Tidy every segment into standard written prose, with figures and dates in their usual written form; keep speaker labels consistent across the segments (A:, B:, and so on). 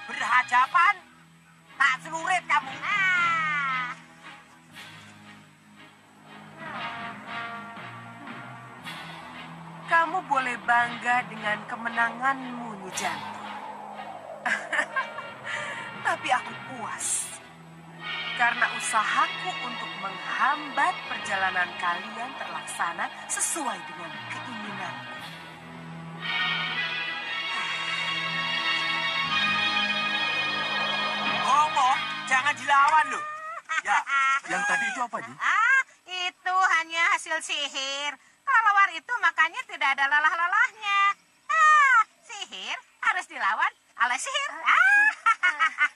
A: Berhadapan, tak celurit kamu.
B: Kamu boleh bangga dengan kemenanganmu, Nijanti. Tapi aku puas. Karena usahaku untuk menghambat perjalanan kalian terlaksana sesuai dengan keinginanku.
A: Jangan dilawan loh.
C: Ya, yang tadi itu apa, Ji?
D: Itu hanya hasil sihir. Kelelawar itu makanya tidak ada lelah-lelahnya. Sihir harus dilawan oleh sihir.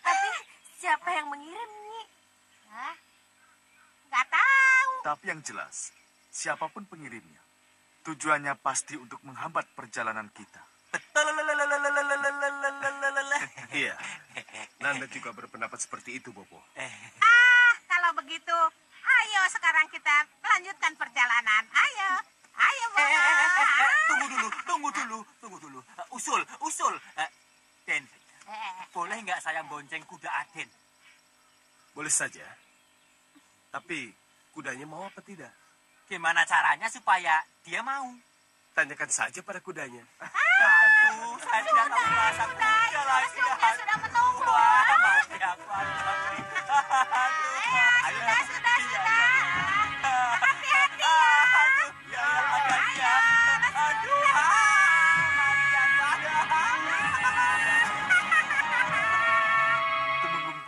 B: Tapi siapa yang mengirim, Nyi?
D: Nggak tahu.
C: Tapi yang jelas, siapapun pengirimnya, tujuannya pasti untuk menghambat perjalanan kita.
A: Betul.
E: Iya, Nanda juga berpendapat seperti itu, Bobo.
D: Kalau begitu, ayo sekarang kita lanjutkan perjalanan. Ayo, Bobo.
A: Tunggu dulu. Usul. Den, boleh nggak saya bonceng kuda Aden?
E: Boleh saja. Tapi kudanya mau apa tidak?
A: Gimana caranya supaya dia mau?
E: Tanyakan saja pada kudanya.
A: Aduh, saya tidak tahu rasa kuda lagi.
D: Sudah menunggu.
A: Wah, mati aku.
D: Sudah. Hati-hati ya.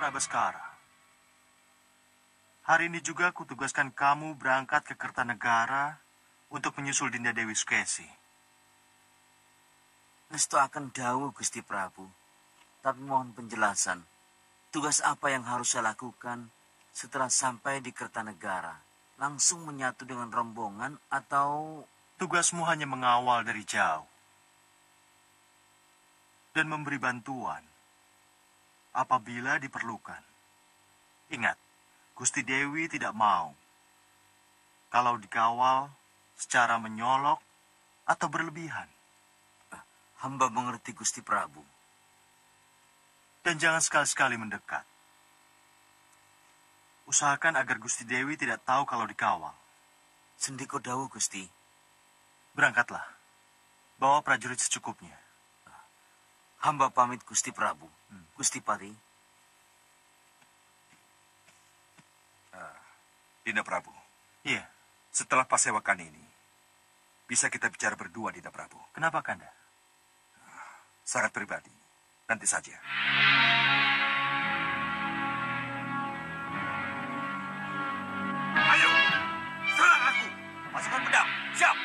C: Putra Baskara, hari ini juga kutugaskan kamu berangkat ke Kertanegara untuk menyusul Dinda Dewi Sukesi.
F: Restu akan dawuh, Gusti Prabu. Tapi mohon penjelasan. Tugas apa yang harus saya lakukan setelah sampai di Kertanegara? Langsung menyatu dengan rombongan atau...
C: Tugasmu hanya mengawal dari jauh. Dan memberi bantuan apabila diperlukan. Ingat, Gusti Dewi tidak mau kalau dikawal secara menyolok atau berlebihan.
F: Hamba mengerti, Gusti Prabu.
C: Dan jangan sekali-sekali mendekat. Usahakan agar Gusti Dewi tidak tahu kalau dikawal.
F: Sendiko dawuh, Gusti.
C: Berangkatlah. Bawa prajurit secukupnya.
F: Hamba pamit, Gusti Prabu. Gusti Pati.
E: Dinda Prabu,
C: Iya.
E: setelah pasewakan ini, bisa kita bicara berdua, Dinda Prabu.
C: Kenapa, Kanda?
E: Sangat pribadi. Nanti saja.
A: Ayo, serang aku. Pasukan pedang, siap.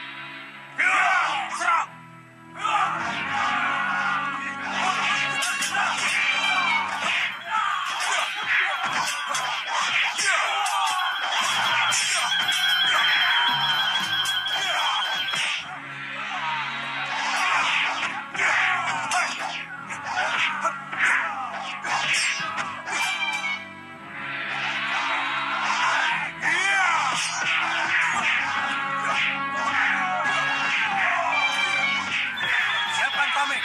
A: Serang. Siapkan tameng.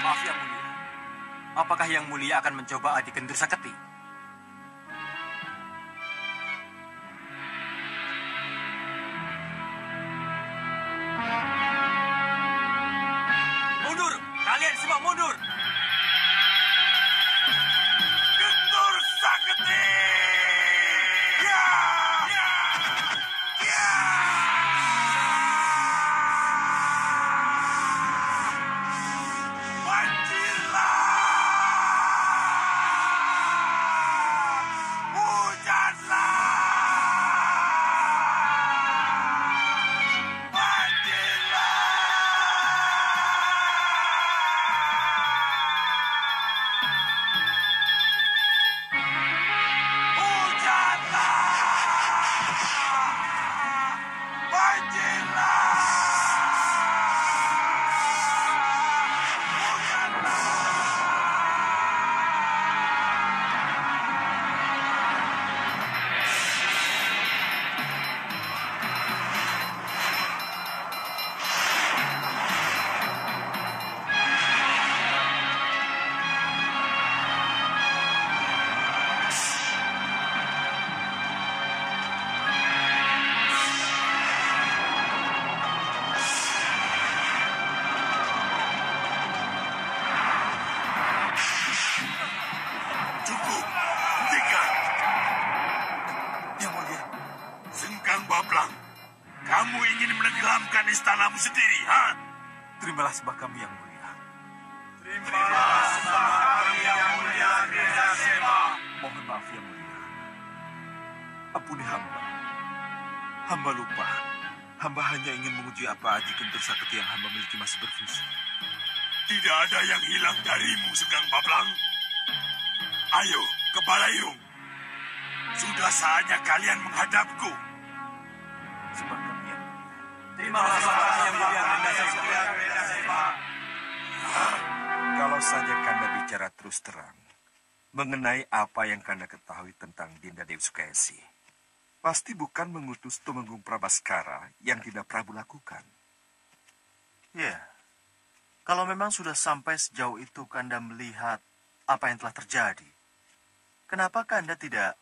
A: Maaf yang mulia. Apakah yang mulia akan mencoba Adi Kendur Saketi? Mundur! Kalian semua mundur! Kendur Saketi! Ya! Ya! Ya!
G: Cukup, hentikan. Yang mulia, Sengkang Bablang, kamu ingin menenggelamkan istanamu sendiri, ha?
C: Terimalah sembah kami yang mulia.
G: Terimalah sembah kami yang mulia, Grisasema.
C: Mohon maaf yang mulia. Ampuni hamba. Hamba lupa. Hamba hanya ingin menguji apa Adi Kendur Saketi yang hamba miliki masih berfungsi.
G: Tidak ada yang hilang darimu, Sengkang Bablang. Ayo, ke Balairung. Sudah saatnya kalian menghadapku.
C: Sembah kami yang
A: Terima kasih yang mulia Dinda Sema.
E: Kalau saja Kanda bicara terus terang mengenai apa yang Kanda ketahui tentang Dinda Dewi Sukesi, pasti bukan mengutus Tumenggung Prabaskara yang Dinda Prabu lakukan.
H: Ya, kalau memang sudah sampai sejauh itu Kanda melihat apa yang telah terjadi, kenapa Kanda tidak...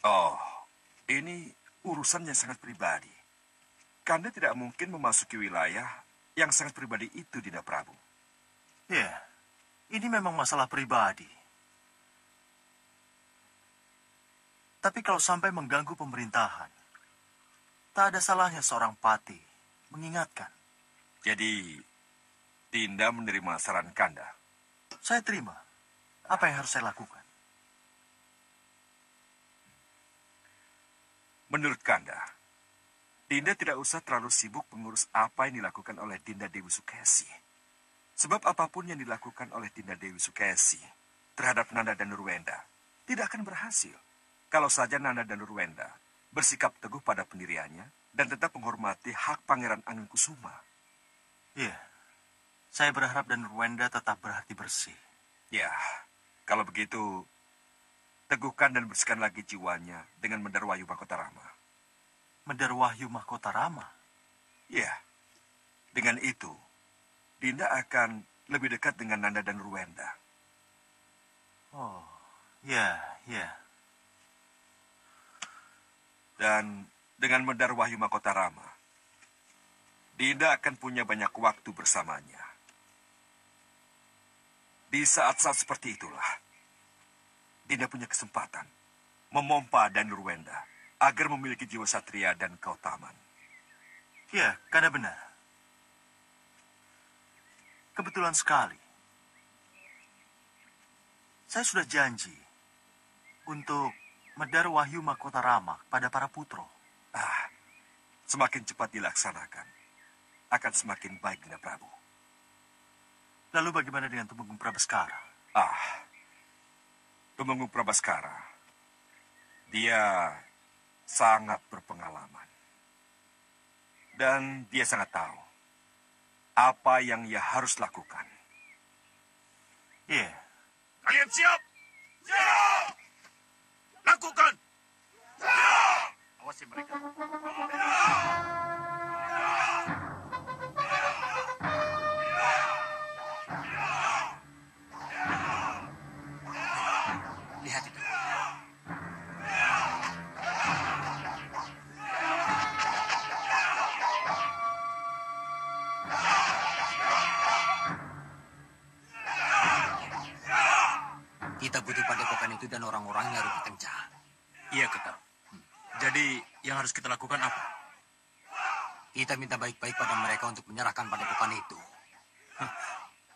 E: Oh, ini urusan yang sangat pribadi. Kanda tidak mungkin memasuki wilayah yang sangat pribadi itu, Dinda Prabu.
H: Ya, ini memang masalah pribadi. Tapi kalau sampai mengganggu pemerintahan, tak ada salahnya seorang pati mengingatkan.
E: Jadi, Dinda menerima saran Kanda.
H: Saya terima. Apa yang harus saya lakukan?
E: Menurut Kanda, Dinda tidak usah terlalu sibuk mengurus apa yang dilakukan oleh Dinda Dewi Sukesi. Sebab apapun yang dilakukan oleh Dinda Dewi Sukesi terhadap Nanda dan Nurwenda tidak akan berhasil. Kalau saja Nanda dan Nurwenda bersikap teguh pada pendiriannya dan tetap menghormati hak Pangeran Angin Kusuma.
H: Iya, saya berharap dan Nurwenda tetap berhati bersih.
E: Ya, kalau begitu, teguhkan dan bersihkan lagi jiwanya dengan Mendar Wahyu Mahkota Rama.
H: Mendar Wahyu Mahkota Rama?
E: Ya, dengan itu, Dinda akan lebih dekat dengan Nanda dan Nurwenda.
H: Oh, ya, ya.
E: Dan dengan Mendar Wahyu Mahkota Rama, Dinda akan punya banyak waktu bersamanya. Di saat-saat seperti itulah, Dinda punya kesempatan memompa dan Nurwenda agar memiliki jiwa satria dan keutamaan.
H: Ya, Kanda benar. Kebetulan sekali. Saya sudah janji untuk Mendar Wahyu Mahkota Rama pada para putro.
E: Semakin cepat dilaksanakan, akan semakin baik, Dinda Prabu.
H: Lalu bagaimana dengan Tumenggung Prabaskara?
E: Tumenggung Prabaskara, dia sangat berpengalaman. Dan dia sangat tahu apa yang ia harus lakukan.
H: Iya.
G: Kalian siap? Siap! Lakukan!
A: Awasi mereka. Lihat itu. Kita butuh padepokan itu dan orang-orangnya lebih kencang. Iya, Kakak. Jadi, yang harus kita lakukan apa? Kita minta baik-baik pada mereka untuk menyerahkan padepokan itu.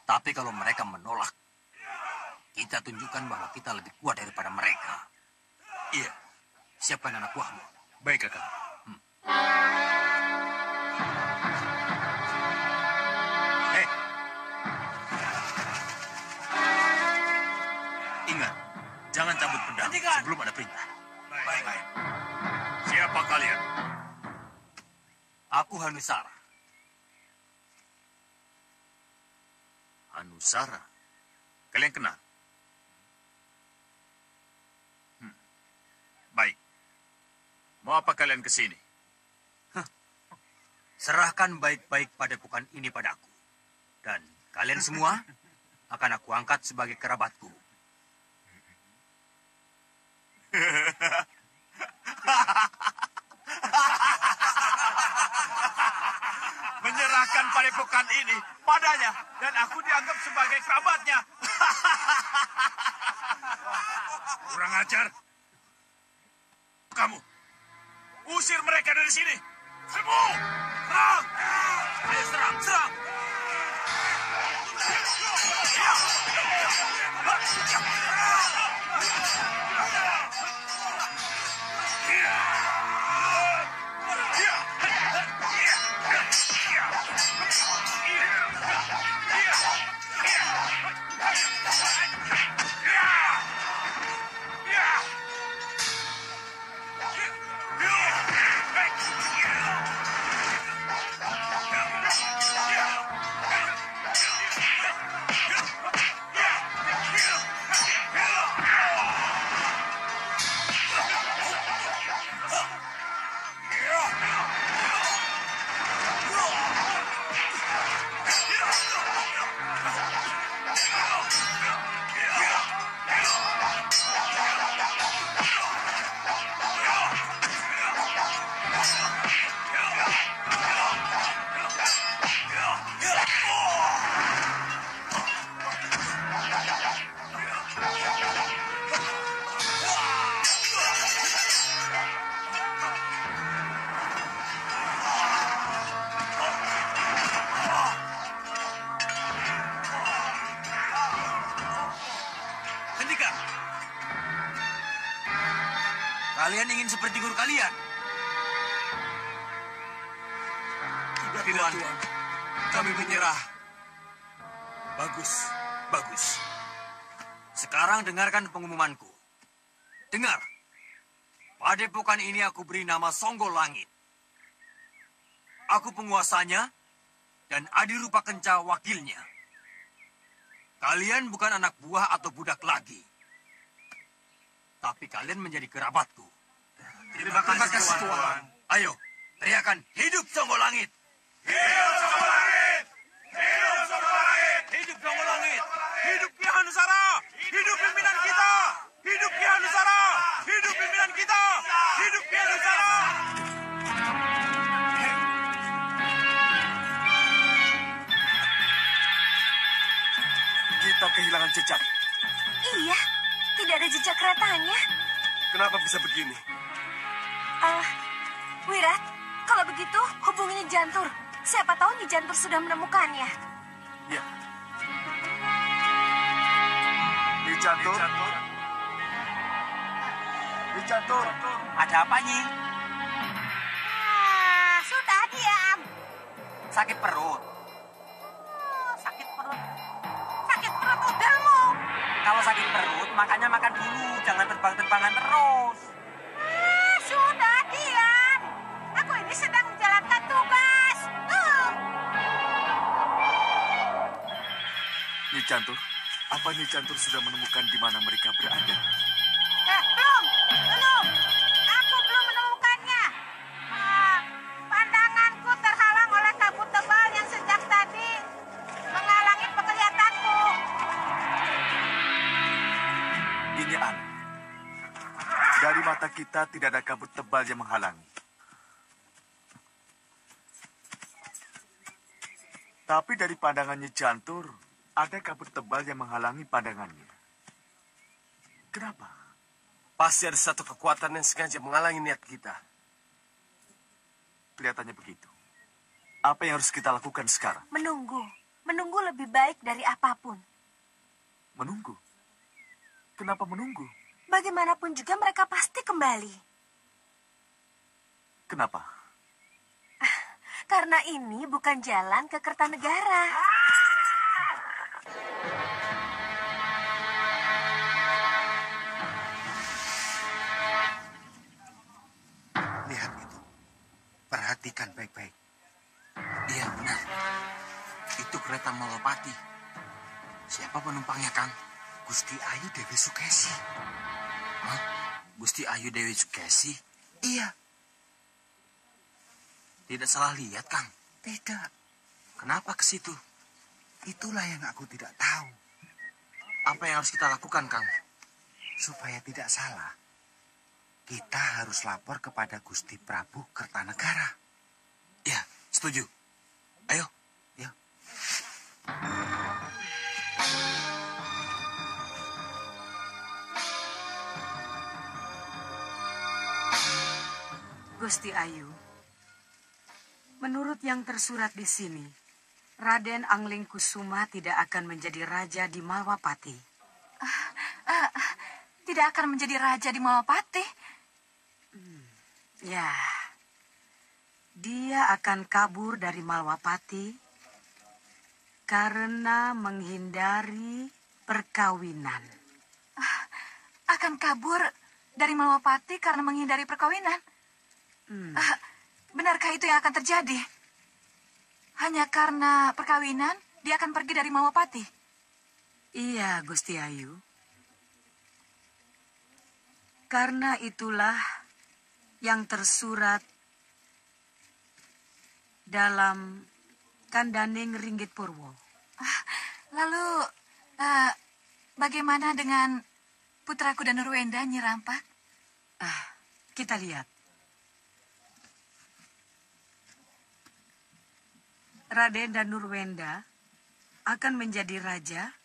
A: Tapi kalau mereka menolak, kita tunjukkan bahwa kita lebih kuat daripada mereka. Iya. Siapkan anak buahmu. Baik, Kakak. Hei. Ingat, jangan cabut pedang sebelum ada perintah.
G: Baik. Siapa kalian?
A: Aku Hanusara.
G: Hanusara. Kalian kenal? Baik. Mau apa kalian ke sini?
A: Serahkan baik-baik padepokan ini padaku. Dan kalian semua akan aku angkat sebagai kerabatku.
G: Menyerahkan padepokan ini padanya dan aku dianggap sebagai kerabatnya. Kurang ajar. Kamu usir mereka dari sini. Semua serang! Ayo serang, serang!
A: Kalian ingin seperti guru kalian?
E: Tidak,
A: Tuan.
E: Tuan.
A: Kami menyerah. Bagus, bagus. Sekarang dengarkan pengumumanku. Dengar. Padepokan ini aku beri nama Songgol Langit. Aku penguasanya dan Adirupa Kenca wakilnya. Kalian bukan anak buah atau budak lagi. Tapi kalian menjadi kerabatku.
E: Terima kasih, Tuan.
A: Ayo, teriakan hidup Songgol Langit.
G: Hidup Songgol Langit! Hidup Songgol Langit!
A: Hidup Songgol Langit.
G: Hidup Ki Hanusara! Hidup pimpinan kita! Hidup Ki Hanusara! Hidup pimpinan kita! Hidup Ki Hanusara!
E: Kita kehilangan jejak.
B: Iya, tidak ada jejak keretanya.
E: Kenapa bisa begini?
B: Wirat, kalau begitu hubungi Nyi Jantur. Siapa tahu Nyi Jantur sudah menemukannya.
E: Ya. Nyi Jantur. Nyi Jantur.
A: Ada apa, Nyi?
D: Sudah diam.
A: Sakit perut.
D: Sakit perut. Sakit perut udelmu.
A: Kalau sakit perut, makanya makan dulu. Jangan terbang-terbangan terus.
D: Sudah diam. Aku ini sedang menjalankan tugas.
E: Nyi Jantur, apa Nyi Jantur sudah menemukan di mana mereka berada?
D: Belum. Aku belum menemukannya. Pandanganku terhalang oleh kabut tebal yang sejak tadi menghalangi penglihatanku.
E: Ini aneh. Dari mata kita tidak ada kabut tebal yang menghalangi. Tapi dari pandangan Nyi Jantur, ada kabut tebal yang menghalangi pandangannya. Kenapa?
G: Pasti ada satu kekuatan yang sengaja menghalangi niat kita.
E: Kelihatannya begitu. Apa yang harus kita lakukan sekarang?
B: Menunggu. Menunggu lebih baik dari apapun.
E: Menunggu. Kenapa menunggu?
B: Bagaimanapun juga mereka pasti kembali.
E: Kenapa?
B: Karena ini bukan jalan ke Kertanegara.
I: Lihat itu. Perhatikan baik-baik.
A: Iya, benar. Itu kereta Malapati. Siapa penumpangnya, Kang?
I: Gusti Ayu Dewi Sukesi.
A: Hah? Gusti Ayu Dewi Sukesi?
I: Iya,
A: Tidak salah lihat, Kang.
I: tidak.
A: Kenapa ke situ?
I: Itulah yang aku tidak tahu.
A: Apa yang harus kita lakukan, Kang?
I: Supaya tidak salah, kita harus lapor kepada Gusti Prabu Kertanegara.
A: Ya, setuju. Ayo.
I: Ya.
J: Gusti Ayu, menurut yang tersurat di sini, Raden Angling Kusuma tidak akan menjadi raja di Malwapati.
K: Tidak akan menjadi raja di Malwapati?
J: Ya, dia akan kabur dari Malwapati karena menghindari perkawinan.
K: Akan kabur dari Malwapati karena menghindari perkawinan? Benarkah itu yang akan terjadi? Hanya karena perkawinan, dia akan pergi dari Malwapati?
J: Iya, Gusti Ayu. Karena itulah yang tersurat dalam Kandaning Ringgit Purwo.
K: Lalu, bagaimana dengan putraku dan Nurwenda, Nyi Rampak?
J: Kita lihat. Raden dan Nurwenda akan menjadi raja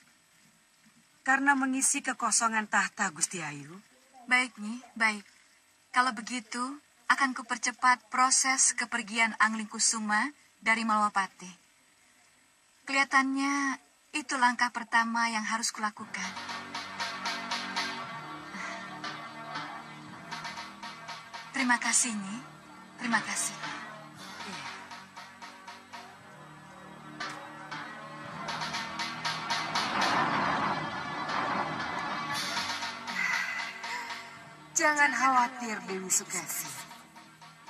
J: karena mengisi kekosongan tahta Gusti Ayu.
K: Baik, Nyi, baik. Kalau begitu, akan kupercepat proses kepergian Angling Kusuma dari Malwapati. Kelihatannya itu langkah pertama yang harus kulakukan. Terima kasih, Nyi. Terima kasih.
J: Jangan khawatir, Dewi Sukesi.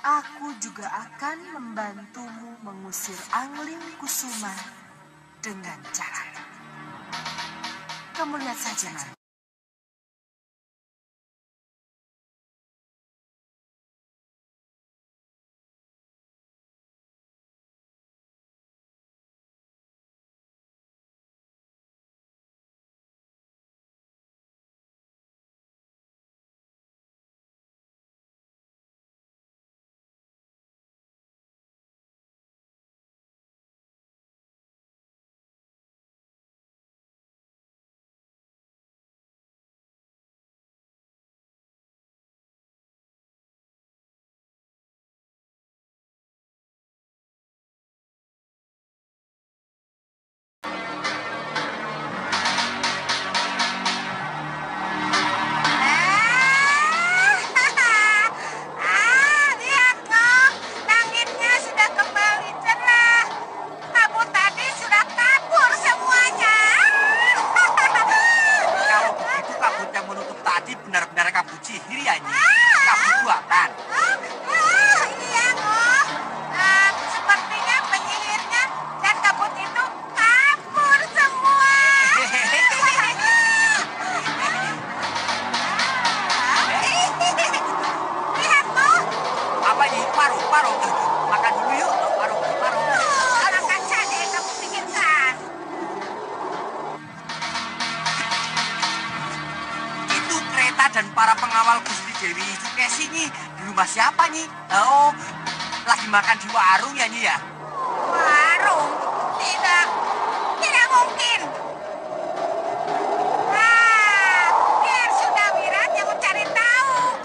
J: Aku juga akan membantumu mengusir Angling Kusuma dengan cara. Kamu lihat saja nanti.
A: Benar-benar kabut sihir ya, Nyi. Kabut buatan.
D: Iya, Ngoh. Sepertinya penyihirnya dan kabut itu kabur semua. Lihat, Ngoh.
A: Apa, Nyi? Paru. Makan dulu yuk. Paru.
D: Makan saja yang kamu pikirkan.
A: Itu kereta dan para pengawal Gusti Dewi Sukesi, Nyi. Di rumah siapa, Nyi? Oh, lagi makan di warung ya, Nyi ya?
D: Warung? Tidak mungkin. Biar sudah Wirat yang mencari tahu.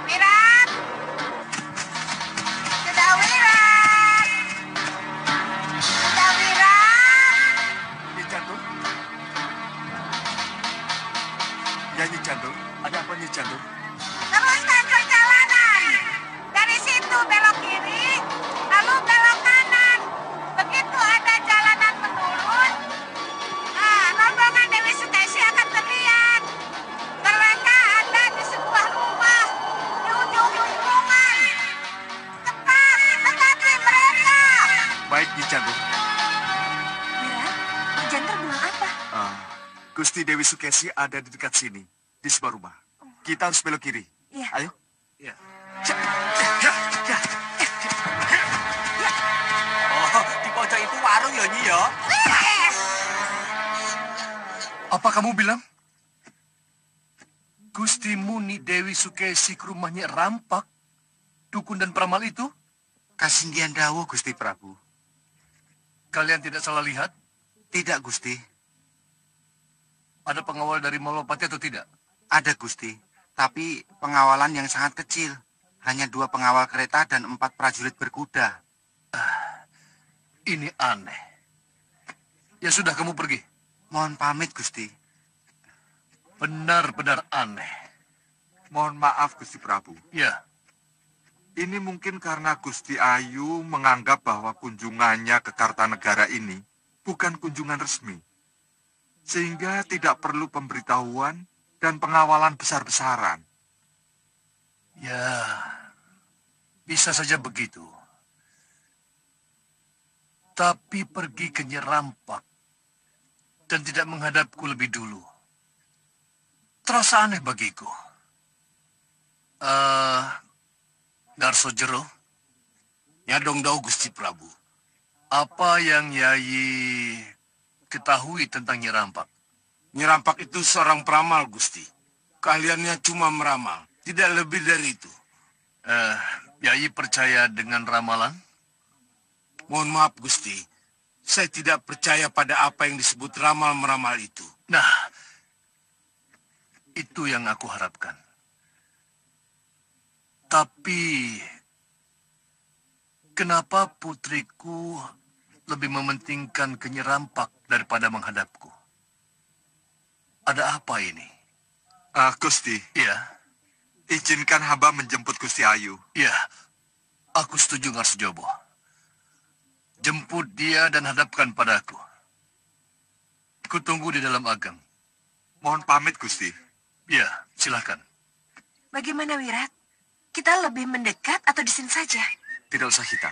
D: Wirat. Sudah Wirat.
E: Nyi Jantung? Ya, Nyi Jantung. Ada apa, Nyi Jantung?
D: Teruskan perjalanan. Dari situ belok kiri, lalu belok kanan. Begitu ada jalanan menurun, rombongan Dewi Sukesi akan terlihat. Mereka ada di sebuah rumah di ujung lingkungan. Cepat, dekati mereka.
E: Baik, Nyi Jantung.
B: Mira, Jantur bilang apa?
E: Gusti Dewi Sukesi ada di dekat sini, di sebuah rumah. Kita harus belok kiri.
B: Iya.
E: Ayo.
A: Ya. Oh, di pojok itu warung ya, Nyi ya?
E: Apa kamu bilang? Gusti Muni Dewi Sukesi ke rumahnya rampak? Dukun dan peramal itu?
I: Kasinggihan dawuh, Gusti Prabu.
E: Kalian tidak salah lihat?
I: Tidak, Gusti.
E: Ada pengawal dari Malopati atau tidak?
I: Ada, Gusti. Tapi pengawalan yang sangat kecil. Hanya 2 pengawal kereta dan 4 prajurit berkuda.
E: Ini aneh. Ya sudah, kamu pergi.
I: Mohon pamit, Gusti.
E: Benar-benar aneh.
C: Mohon maaf, Gusti Prabu.
E: Ya,
C: Ini mungkin karena Gusti Ayu menganggap bahwa kunjungannya ke Kartanegara ini bukan kunjungan resmi. Sehingga tidak perlu pemberitahuan dan pengawalan besar-besaran.
E: ya, bisa saja begitu. Tapi pergi ke Nyerampak dan tidak menghadapku lebih dulu. Terasa aneh bagiku. Darso Jero,
L: Ya dong dau Gusti Prabu.
E: apa yang Yayi ketahui tentang Nyerampak?
L: Nyerampak itu seorang peramal, Gusti. Keahliannya cuma meramal, tidak lebih dari itu.
E: Yayi percaya dengan ramalan?
L: Mohon maaf, Gusti. Saya tidak percaya pada apa yang disebut ramal-meramal itu.
E: Nah, itu yang aku harapkan. Tapi, kenapa putriku lebih mementingkan Nyerampak daripada menghadapku? Ada apa ini?
C: Gusti,
E: Iya,
C: izinkan hamba menjemput Gusti Ayu.
L: Iya, aku setuju Ngarsojobo. Jemput dia dan hadapkan padaku. Kutunggu di dalam Ageng.
C: Mohon pamit, Gusti.
L: Iya, silakan.
B: Bagaimana, Wirat? Kita lebih mendekat atau di sini saja?
E: Tidak usah kita.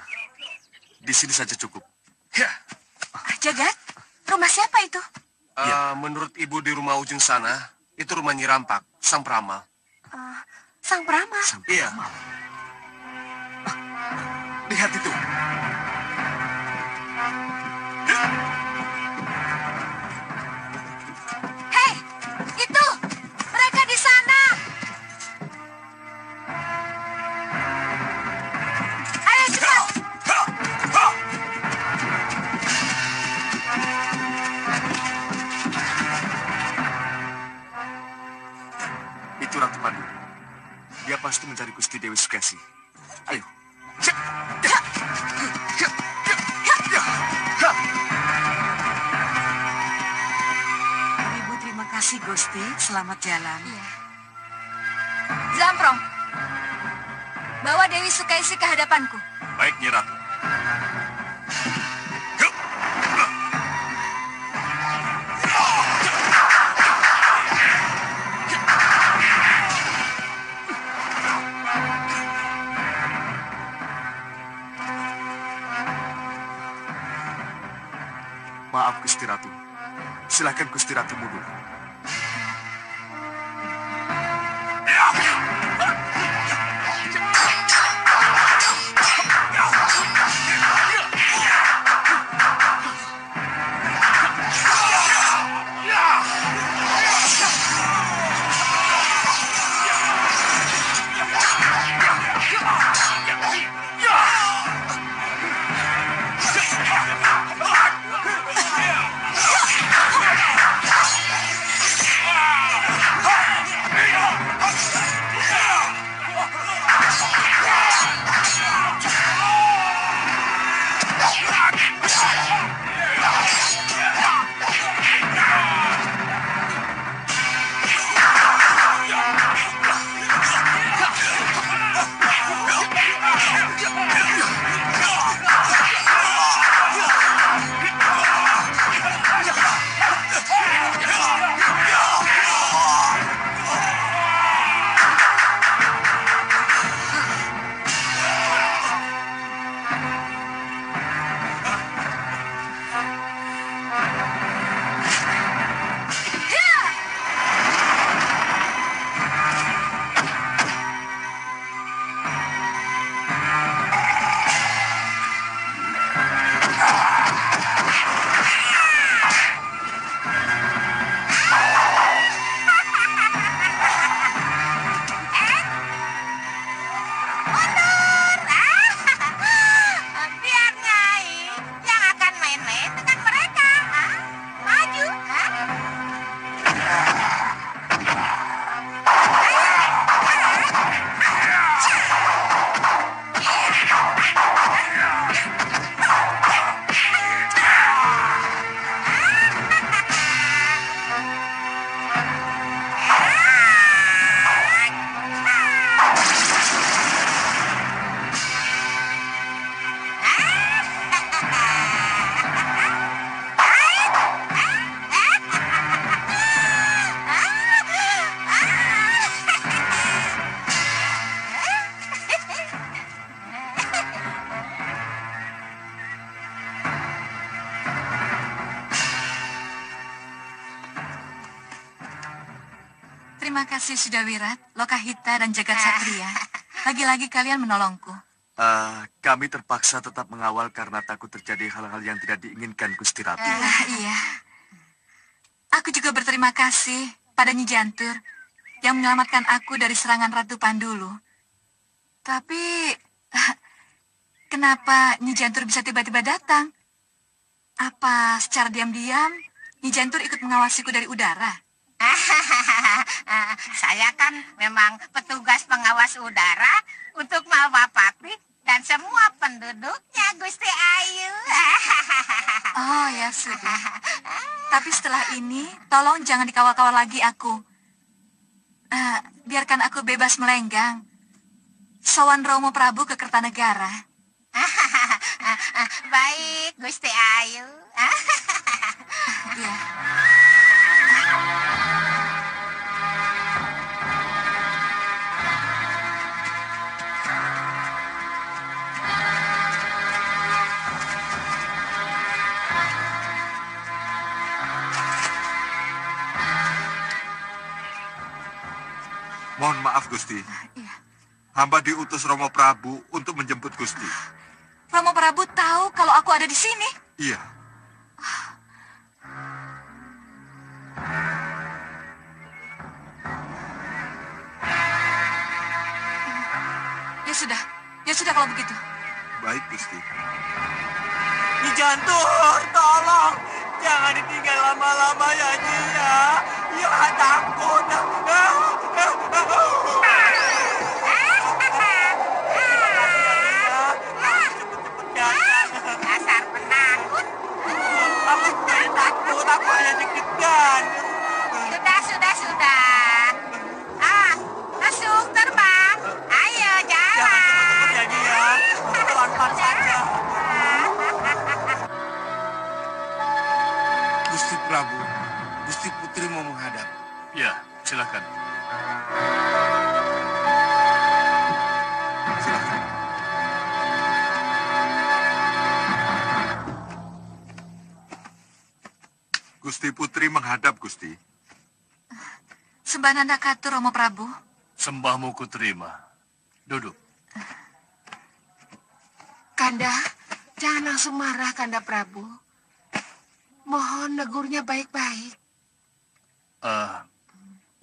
E: Di sini saja cukup.
L: Ya.
B: Jagat, rumah siapa itu?
L: Menurut ibu di rumah ujung sana, itu rumah Nyi Rampak, sang peramal.
B: Sang peramal?
E: Iya. Lihat itu.
B: Hei, itu! Mereka di sana! Ayo cepat!
E: Itu Ratu Pandu. Dia pasti mencari Gusti Dewi Sukesi. Ayo.
J: Ibu terima kasih Gusti, selamat jalan.
K: Iya. Zamprong, bawa Dewi Sukesi ke hadapanku.
E: Baik, Nyi Ratu. Maaf, Gusti Ratu. Silakan Gusti Ratu mundur.
D: Biar Nyai yang akan main-main dengan mereka. Maju.
K: Terima kasih sudah Wirat, Lokahita, dan Jagat Satria. Lagi-lagi kalian menolongku.
E: Kami terpaksa tetap mengawal karena takut terjadi hal-hal yang tidak diinginkan, Gusti Ratu.
K: Iya. Aku juga berterima kasih pada Nyi Jantur yang menyelamatkan aku dari serangan Ratu Pandulu. Tapi, kenapa Nyi Jantur bisa tiba-tiba datang? Apa secara diam-diam Nyi Jantur ikut mengawasiku dari udara?
D: Saya kan memang petugas pengawas udara untuk Malwapati dan semua penduduknya, Gusti Ayu.
K: Oh ya sudah. Tapi setelah ini, tolong jangan dikawal-kawal lagi aku. biarkan aku bebas melenggang. Sowan Romo Prabu ke Kertanegara.
D: Baik, Gusti Ayu.
K: Ya.
C: Mohon maaf, Gusti. Hamba diutus Romo Prabu untuk menjemput Gusti.
K: Romo Prabu tahu kalau aku ada di sini?
C: Iya.
K: Ya sudah kalau begitu.
C: Baik, Gusti.
A: Nyi Jantur, tolong. Jangan ditinggal lama-lama ya, Nyi ya. Ya, takut.
D: Dasar penakut.
A: Aku tidak takut, aku hanya deg-degan.
D: Sudah. Langsung terbang. Ayo, jalan.
A: Jangan cepet-cepet ya, Nyi ya. Pelan-pelan saja.
L: Gusti Prabu, Gusti Putri mau menghadap.
E: Ya, silakan.
C: Silakan. Gusti Putri menghadap, Gusti.
K: Sembah Nanda Katur, Romo Prabu.
E: Sembahmu kuterima. Duduk.
M: Kanda, jangan langsung marah, Kanda Prabu. Mohon negurnya baik-baik.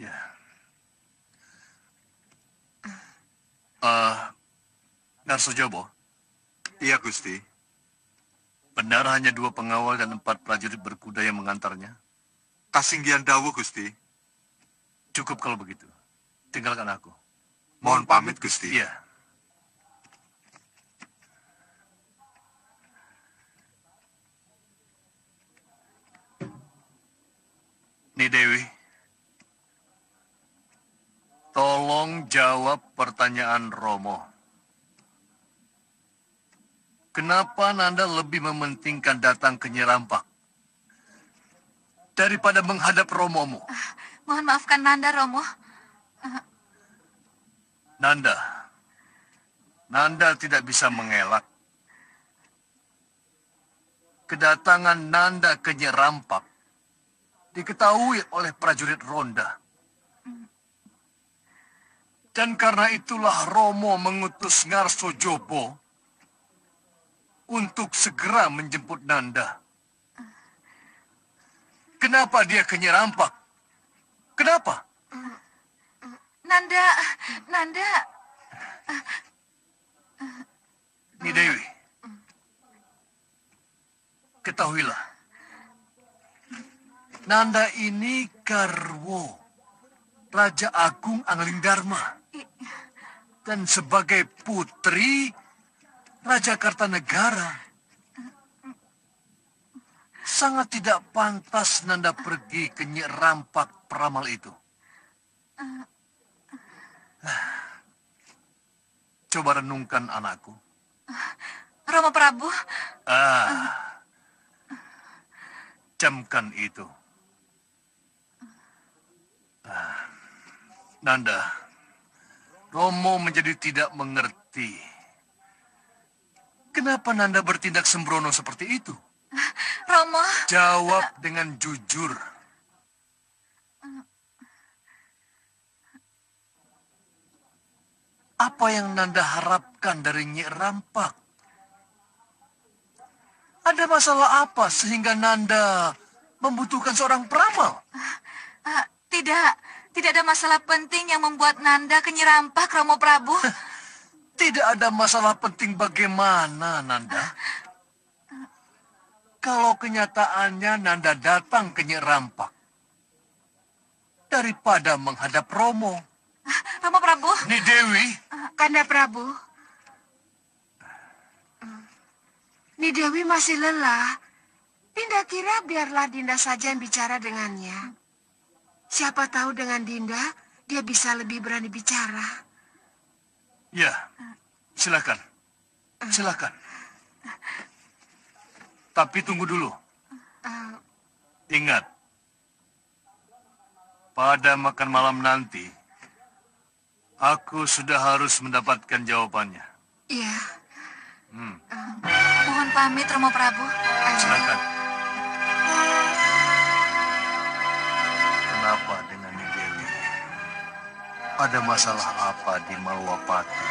E: Ya. Narsojobo,
C: Iya, Gusti.
E: benar hanya 2 pengawal dan 4 prajurit berkuda yang mengantarnya?
C: Kasinggihan dawuh, Gusti.
E: Cukup kalau begitu. Tinggalkan aku.
C: Mohon pamit, Gusti.
E: Iya. Ni Dewi, tolong jawab pertanyaan Romo. Kenapa Nanda lebih mementingkan datang ke Nyi Rampak daripada menghadap Romomu?
K: Mohon maafkan Nanda, Romo.
E: Nanda tidak bisa mengelak. Kedatangan Nanda ke Nyi Rampak diketahui oleh prajurit ronda. Dan karena itulah Romo mengutus Narsojobo untuk segera menjemput Nanda. Kenapa dia ke Nyi Rampak? Kenapa?
K: Nanda.
E: Nyi Dewi, ketahuilah, Nanda ini garwo Raja Agung Anglingdarma. Dan sebagai putri Raja Kartanegara, sangat tidak pantas Nanda pergi ke Nyi Rampak peramal itu. Coba renungkan, anakku.
K: Romo Prabu.
E: Camkan itu. Nanda, Romo menjadi tidak mengerti. Kenapa Nanda bertindak sembrono seperti itu?
K: Romo.
E: Jawab dengan jujur. Apa yang Nanda harapkan dari Nyi Rampak? Ada masalah apa sehingga Nanda membutuhkan seorang peramal?
K: Tidak ada masalah penting yang membuat Nanda ke Nyi Rampak, Romo Prabu.
E: Tidak ada masalah penting bagaimana, Nanda? Kalau kenyataannya Nanda datang ke Nyi Rampak daripada menghadap Romo.
K: Romo Prabu.
E: Ni Dewi.
M: Kanda Prabu. Ni Dewi masih lelah. Dinda kira biarlah Dinda saja yang bicara dengannya. Siapa tahu dengan Dinda, dia bisa lebih berani bicara.
L: Ya, silakan. Silakan. Tapi tunggu dulu. Ingat, pada makan malam nanti, aku sudah harus mendapatkan jawabannya.
M: Iya.
K: Mohon pamit, Romo Prabu.
L: Silakan. Kenapa dengan Dewi? Ada masalah apa di Malwapati?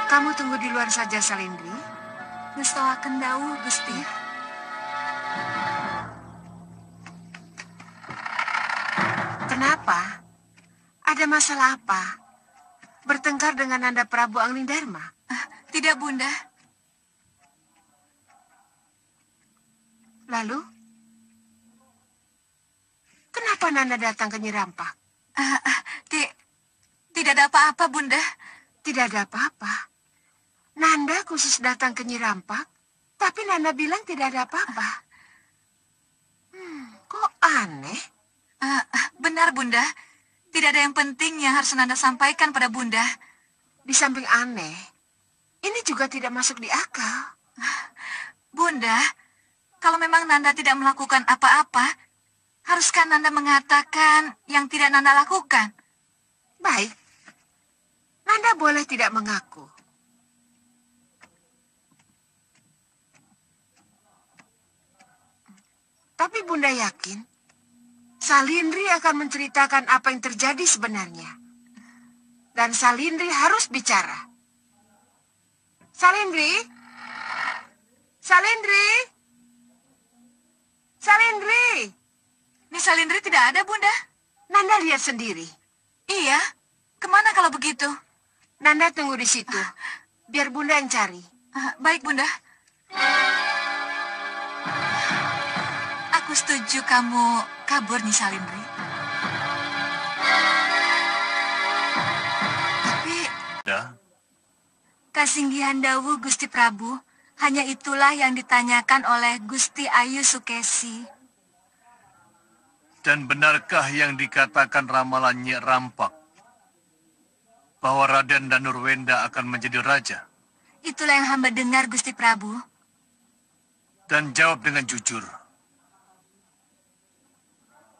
M: Kamu tunggu di luar saja, Salindri.
K: Ngestawaken dawuh, Gusti.
M: Kenapa? Ada masalah apa? Bertengkar dengan Nanda Prabu Anglingdarma?
K: Tidak, Bunda.
M: Lalu? Kenapa Nanda datang ke Nyirampak?
K: Tidak ada apa-apa, Bunda.
M: Tidak ada apa-apa. Nanda khusus datang ke Nyirampak, tapi Nanda bilang tidak ada apa-apa. Kok aneh?
K: Benar, Bunda. Tidak ada yang penting yang harus Nanda sampaikan pada Bunda.
M: Di samping aneh, ini juga tidak masuk di akal.
K: Bunda, kalau memang Nanda tidak melakukan apa-apa, haruskah Nanda mengatakan yang tidak Nanda lakukan?
M: Baik. Nanda boleh tidak mengaku. Tapi Bunda yakin, Salindri akan menceritakan apa yang terjadi sebenarnya. Dan Salindri harus bicara. Salindri? Salindri? Salindri?
K: Ini Salindri tidak ada, Bunda.
M: Nanda lihat sendiri.
K: Iya, kemana kalau begitu?
M: Nanda tunggu di situ. Biar Bunda yang cari.
K: Baik, Bunda. Aku setuju kamu kabur nih, Salindri. Tapi...
L: Ya?
K: Kasinggihan dawuh Gusti Prabu, hanya itulah yang ditanyakan oleh Gusti Ayu Sukesi.
L: Dan benarkah yang dikatakan ramalan Nyi Rampak bahwa Raden Danurwenda akan menjadi raja?
K: Itulah yang hamba dengar, Gusti Prabu.
L: Dan jawab dengan jujur.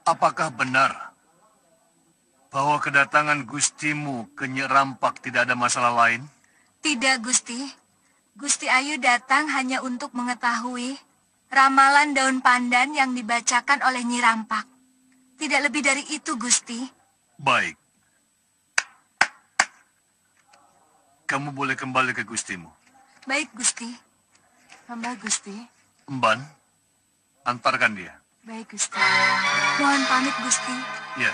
L: Apakah benar bahwa kedatangan Gustimu ke Nyi Rampak tidak ada masalah lain?
K: Tidak, Gusti. Gusti Ayu datang hanya untuk mengetahui ramalan daun pandan yang dibacakan oleh Nyi Rampak. Tidak lebih dari itu, Gusti.
L: Baik. Kamu boleh kembali ke Gustimu.
K: Baik, Gusti. Hamba Gusti.
L: Emban, antarkan dia.
K: Baik, Gusti. Mohon pamit, Gusti.
L: Ya.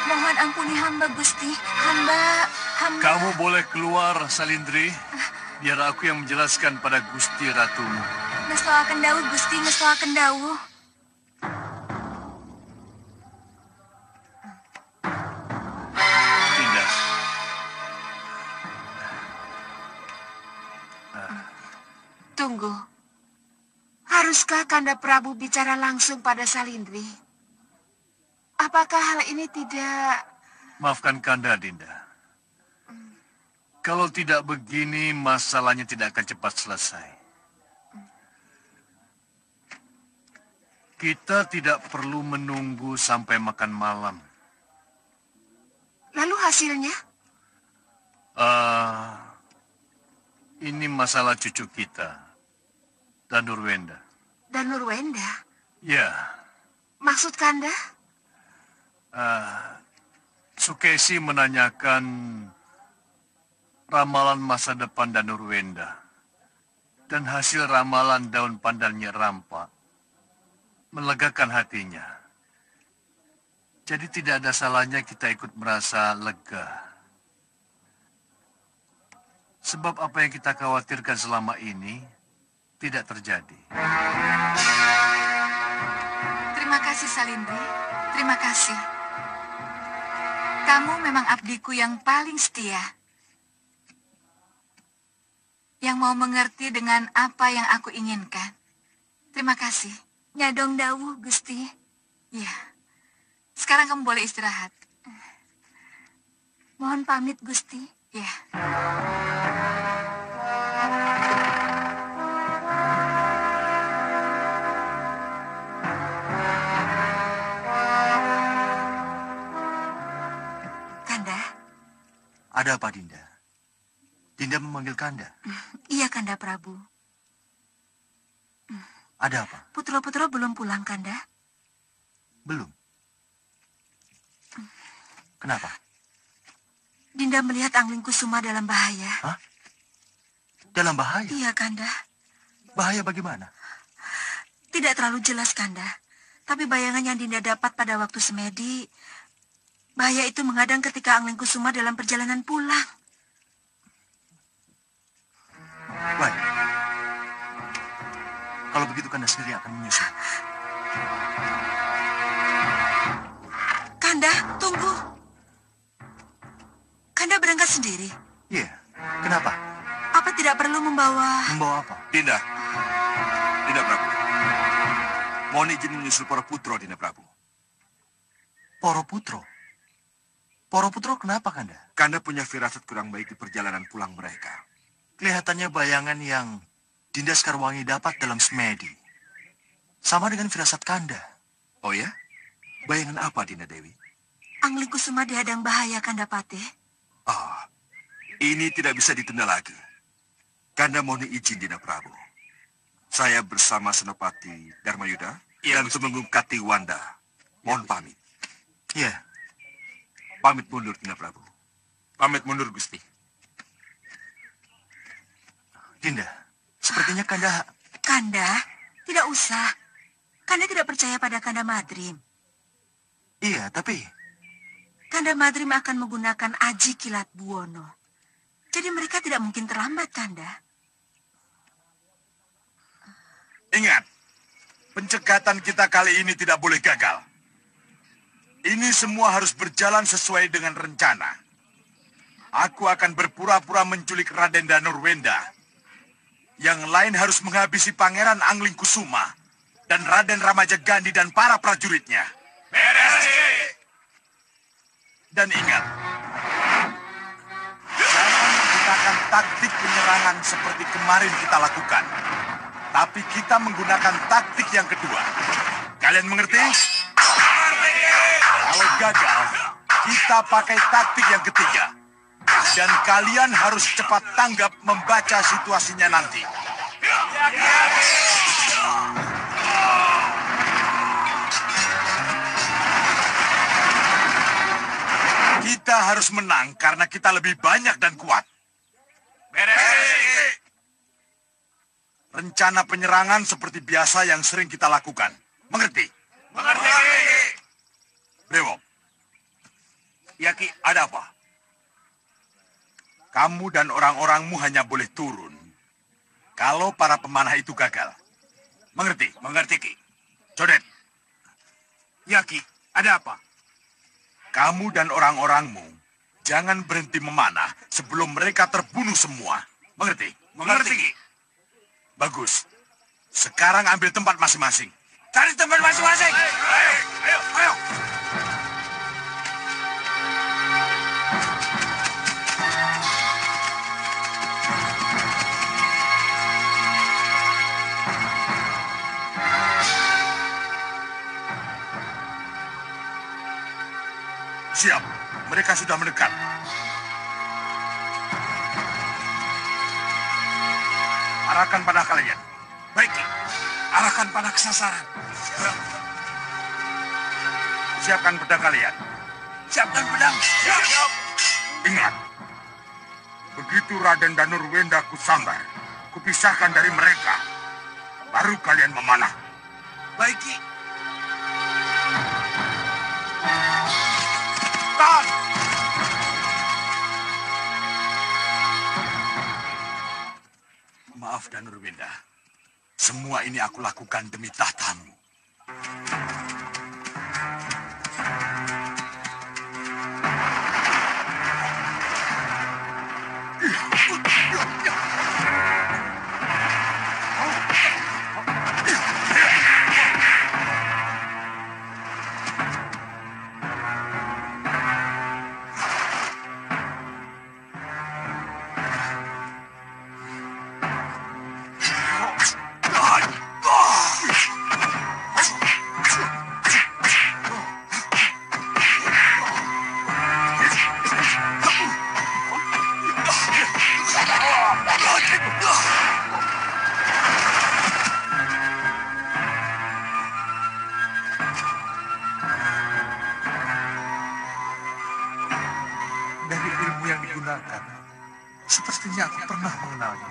K: Mohon ampuni hamba, Gusti. Hamba...
L: Kamu boleh keluar, Salindri. Biar aku yang menjelaskan pada Gusti Ratumu.
K: Ngestawaken dawuh, Gusti. Ngestawaken dawuh.
L: Tidak.
M: Tunggu. Haruskah Kanda Prabu bicara langsung pada Salindri? Apakah hal ini tidak...
L: Maafkan Kanda, Dinda. Kalau tidak begini, masalahnya tidak akan cepat selesai. Kita tidak perlu menunggu sampai makan malam.
M: Lalu hasilnya?
L: Ini masalah cucu kita, Danurwenda.
M: Danurwenda?
L: Ya.
M: Maksud Kanda?
L: Sukesi menanyakan ramalan masa depan Danurwenda. Dan hasil ramalan daun pandannya Rampak melegakan hatinya. Jadi tidak ada salahnya kita ikut merasa lega. Sebab apa yang kita khawatirkan selama ini tidak terjadi.
K: Terima kasih, Salindri. Terima kasih. Kamu memang abdiku yang paling setia. yang mau mengerti dengan apa yang aku inginkan. Terima kasih.
B: Nyadong dawuh, Gusti.
K: Ya, sekarang kamu boleh istirahat.
B: Mohon pamit, Gusti.
K: Ya.
B: Kanda.
H: Ada apa, Dinda? Dinda memanggil Kanda.
B: Iya, Kanda Prabu.
H: Ada apa?
B: Putra-putra belum pulang, Kanda?
H: Belum. Kenapa?
B: Dinda melihat Angling Kusuma dalam bahaya.
H: Hah? Dalam bahaya?
B: Iya, Kanda.
H: Bahaya bagaimana?
B: Tidak terlalu jelas, Kanda. Tapi bayangan yang Dinda dapat pada waktu semedi, bahaya itu menghadang ketika Angling Kusuma dalam perjalanan pulang.
H: Baik. Kalau begitu Kanda sendiri akan menyusul.
B: Kanda, tunggu. Kanda berangkat sendiri.
H: Iya. Kenapa?
B: Apa tidak perlu membawa...
H: Membawa apa?
E: Dinda. Dinda Prabu. Mohon izin menyusul para putro, Dinda Prabu.
H: Para putro? Para putro kenapa, Kanda?
E: Kanda punya firasat kurang baik di perjalanan pulang mereka.
H: Kelihatannya bayangan yang Dinda Sekarwangi dapat dalam semedi sama dengan firasat Kanda.
E: Oh ya? Bayangan apa, Dinda Dewi?
B: Angling Kusuma dihadang bahaya, Kanda Patih.
E: Ini tidak bisa ditunda lagi. Kanda mohon izin, Dinda Prabu. Saya bersama Senopati Dharmayuda dan Tumenggung Katiwanda. Mohon pamit.
H: Iya.
E: Pamit mundur, Dinda Prabu.
C: Pamit mundur, Gusti.
H: Dinda, sepertinya Kanda...
B: Kanda, tidak usah. Kanda tidak percaya pada Kanda Madrim.
H: Iya, tapi...
B: Kanda Madrim akan menggunakan Aji Kilat Buwono. Jadi mereka tidak mungkin terlambat, Kanda.
C: Ingat, pencegatan kita kali ini tidak boleh gagal. Ini semua harus berjalan sesuai dengan rencana. Aku akan berpura-pura menculik Raden Danurwenda. Yang lain harus menghabisi Pangeran Angling Kusuma dan Raden Ramajagandhi dan para prajuritnya.
G: Beres!
C: Dan ingat, jangan menggunakan taktik penyerangan seperti kemarin kita lakukan. Tapi kita menggunakan taktik yang kedua. Kalian mengerti? Kalau gagal, kita pakai taktik yang ketiga. Dan kalian harus cepat tanggap membaca situasinya nanti. Kita harus menang karena kita lebih banyak dan kuat.
G: Beres!
C: Rencana penyerangan seperti biasa yang sering kita lakukan. Mengerti?
G: Mengerti!
C: Brewok. Yaki, ada apa? Kamu dan orang-orangmu hanya boleh turun kalau para pemanah itu gagal. Mengerti? Mengerti, Ki. Codet. Yaki, ada apa? Kamu dan orang-orangmu jangan berhenti memanah sebelum mereka terbunuh semua. Mengerti? Mengerti, Ki. Bagus. Sekarang ambil tempat masing-masing. Cari tempat masing-masing. Ayo. Siap. Mereka sudah mendekat. Arahkan panah kalian. Baik. Arahkan panah ke sasaran. Siapkan pedang kalian. Siapkan pedang. Siap. Ingat. Begitu Raden Danurwenda kusambar, kupisahkan dari mereka. Baru kalian memanah. Baik, Ki. Tahan! Maaf, Danurwenda. Semua ini aku lakukan demi tahtamu.
L: Sepertinya aku pernah mengenalnya.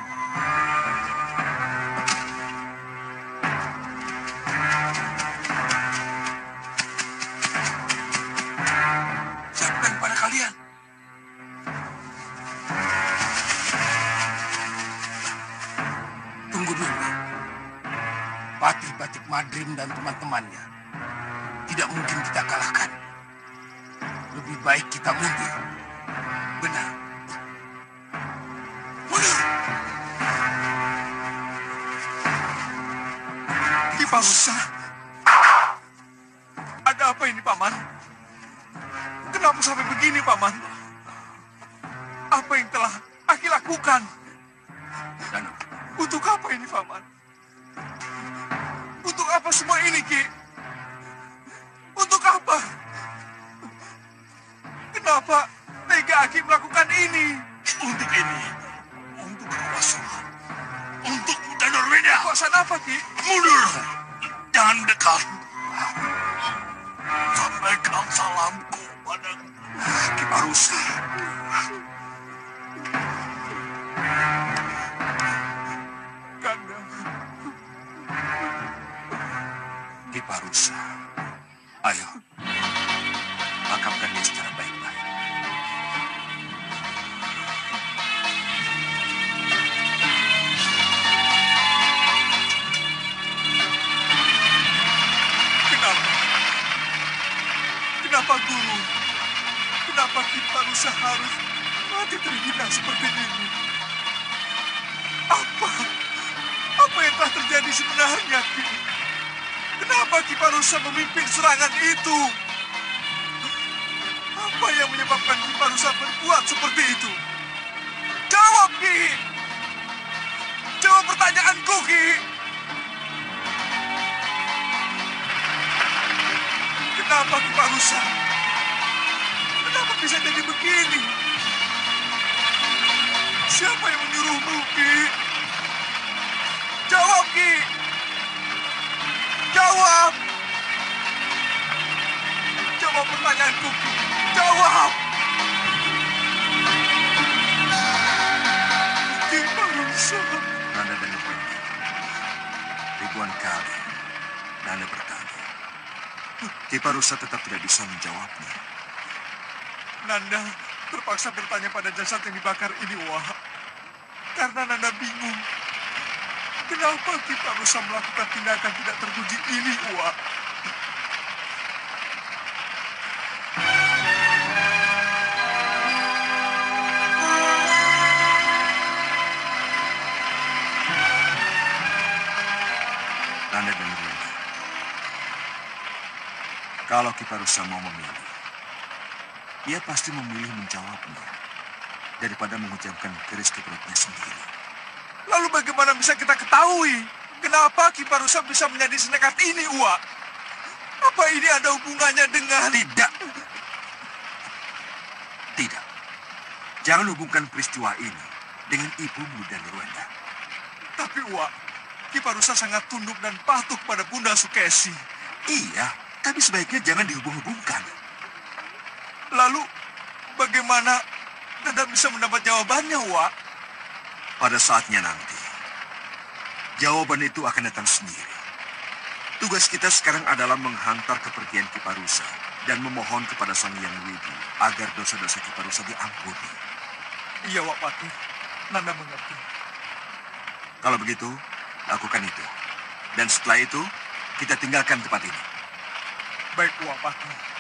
C: Siapkan pada kalian.
N: Tunggu dulu. Patih Batik Madrim dan teman-temannya tidak mungkin kita kalahkan. Lebih baik kita mundur.
C: Benar.
E: Kiparusa. Ada apa ini, Paman? Kenapa sampai begini, Paman? Apa yang telah Aki lakukan?
L: Danu.
E: Untuk apa ini, Paman? Untuk apa semua ini, Ki? Untuk apa? Kenapa tega Aki melakukan ini?
L: Untuk ini. Untuk kekuasaan. Untuk Danur Wenda.
E: Kekuasaan apa, Ki?
L: Mundur. Jangan dekat. Sampaikan salamku pada Kiparusa.
E: Kanda.
C: Kiparusa. Ayo. Tangkapkan dia secara baik-baik.
E: Kenapa? Kenapa, Guru? Kenapa Kiparusa harus mati terhina seperti ini? Apa yang telah terjadi sebenarnya, Ki? Kenapa Kiparusa memimpin serangan itu? Apa yang menyebabkan Kiparusa berbuat seperti itu? Jawab, Ki! Jawab pertanyaanku, Ki! Kenapa Kiparusa? Kenapa bisa jadi begini? Siapa yang menyuruhmu, Ki? Jawab, Ki! Jawab! Jawab pertanyaanku, Ki! Jawab! Kiparusa.
C: Nanda dan Nurwenda. Ribuan kali Nanda bertanya. Kiparusa tetap tidak bisa menjawabnya.
E: Nanda terpaksa bertanya pada jasad yang dibakar ini, Wah. Karena Nanda bingung. Kenapa Kiparusa melakukan tindakan tidak terpuji ini, Wah?
C: Nanda dan Nurwenda. Kalau Kiparusa mau memilih, ia pasti memilih menjawabnya daripada mengucapkan keris ke perutnya sendiri.
E: Lalu bagaimana bisa kita ketahui kenapa Kiparusa bisa menjadi senekat ini, Wah? Apa ini ada hubungannya dengan...
C: Tidak. Tidak. Jangan hubungkan peristiwa ini dengan ibumu dan Nurwenda.
E: Tapi, Wah, Kiparusa sangat tunduk dan patuh pada Bunda Sukesi.
C: Iya, tapi sebaiknya jangan dihubung-hubungkan.
E: Lalu, bagaimana Nanda bisa mendapat jawabannya, Wak?
C: Pada saatnya nanti, jawaban itu akan datang sendiri. Tugas kita sekarang adalah menghantar kepergian Kiparusa dan memohon kepada Sang Hyang Widi agar dosa-dosa Kiparusa diampuni.
E: Iya, Wak Patih. Nanda mengerti.
C: Kalau begitu, lakukan itu. Dan setelah itu, kita tinggalkan tempat ini.
E: Baik, Wak Patih.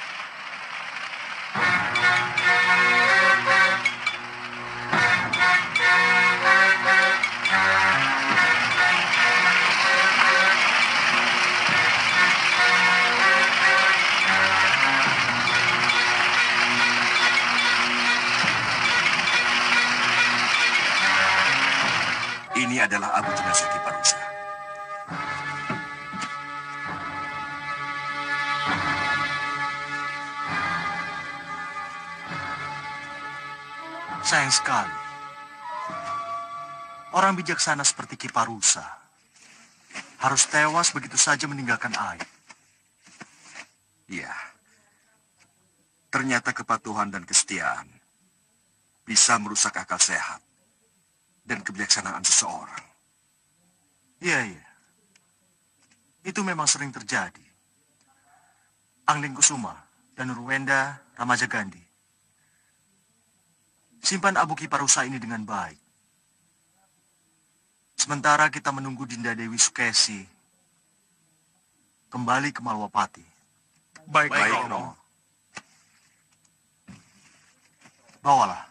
C: Ini adalah abu jenazah Kiparusa.
H: Sayang sekali. Orang bijaksana seperti Kiparusa harus tewas begitu saja meninggalkan air.
C: Iya. Ternyata kepatuhan dan kesetiaan bisa merusak akal sehat
E: dan kebijaksanaan seseorang.
H: Iya, iya. Itu memang sering terjadi. Angling Kusuma dan Nurwenda Ramajagandhi. Simpan Abu Kiparusa ini dengan baik. Sementara kita menunggu Dinda Dewi Sukesi kembali ke Malwapati.
E: Baik, Romo.
H: Bawalah.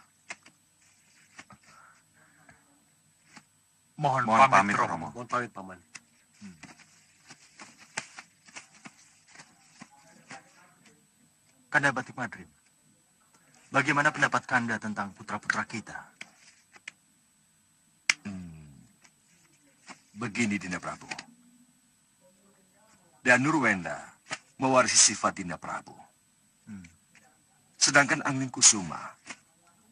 E: Mohon pamit, Romo.
L: Mohon pamit, Paman.
H: Kanda Batik Madrim, bagaimana pendapat Kanda tentang putra-putra kita?
E: Begini, Dinda Prabu. Dan Nurwenda mewarisi sifat Dinda Prabu. Sedangkan Angling Kusuma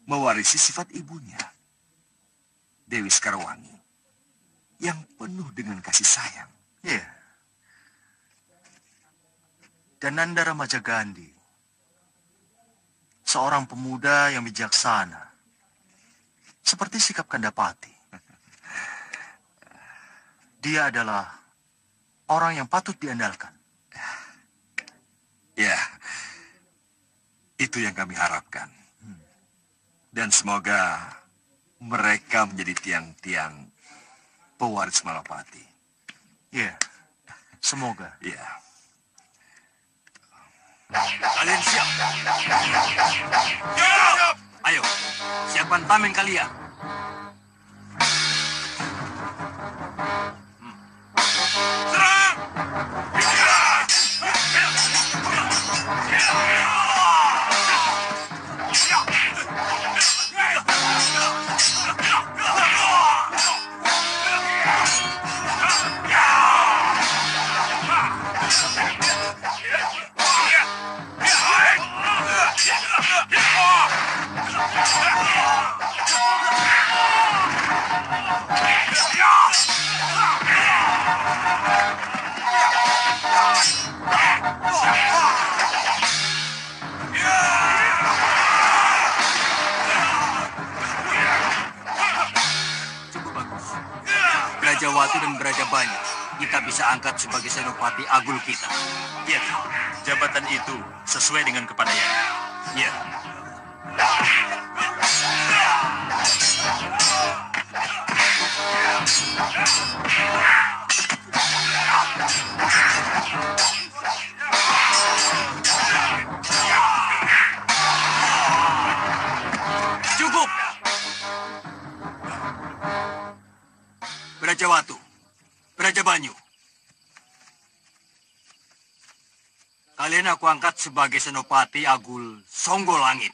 E: mewarisi sifat ibunya, Dewi Sekarwangi, yang penuh dengan kasih sayang.
H: Iya. Dan Nanda Ramajagandhi, seorang pemuda yang bijaksana, seperti sikap Kandapati. Dia adalah orang yang patut diandalkan.
E: Ya, itu yang kami harapkan. Dan semoga mereka menjadi tiang-tiang pewaris Malapati.
H: Ya, semoga.
E: Ya.
A: Kalian siap? Siap! Ayo, siapkan tameng kalian.
G: Serang!
A: Cukup bagus. Brajawati dan Brajabanyu kita bisa angkat sebagai senopati agul kita.
G: Iya, jabatan itu sesuai dengan kepandaian.
A: Iya. Cukup. Brajawatu, Brajabanyu. Kalian aku angkat sebagai senopati agul Songgo Langit.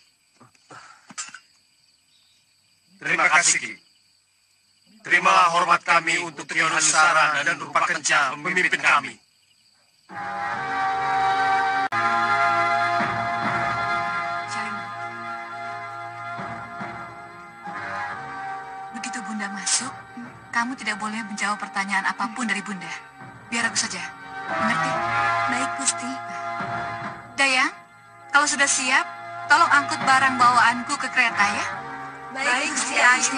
N: Terima kasih, Ki. Terimalah hormat kami untuk Ki Hanusara dan Rupa Kenca memimpin kami.
B: Begitu Bunda masuk, kamu tidak boleh menjawab pertanyaan apapun dari Bunda. Biar aku saja. Mengerti?
K: Baik, Gusti. Dayang, kalau sudah siap, tolong angkut barang bawaanku ke kereta ya.
B: Baik, Gusti Ayu.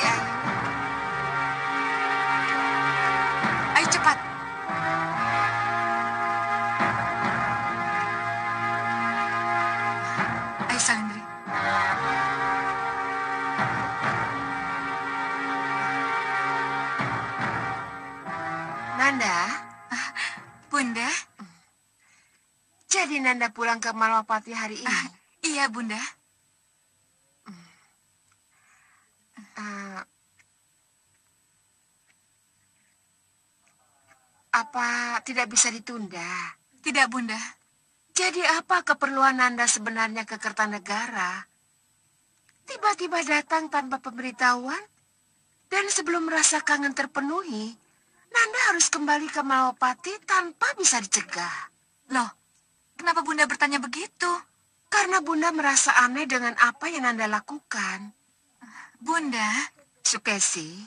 K: Ayo cepat. Ayo Salindri.
M: Nanda,
B: Bunda,
M: jadi Nanda pulang ke Malwapati hari ini?
B: iya Bunda.
M: Apa tidak bisa ditunda?
B: Tidak Bunda.
M: Jadi apa keperluan Nanda sebenarnya ke Kertanegara? Tiba-tiba datang tanpa pemberitahuan? Dan sebelum rasa kangen terpenuhi, Nanda harus kembali ke Malwapati tanpa bisa dicegah.
B: Loh, kenapa Bunda bertanya begitu?
M: Karena Bunda merasa aneh dengan apa yang Nanda lakukan.
B: Bunda,
M: Sukesi,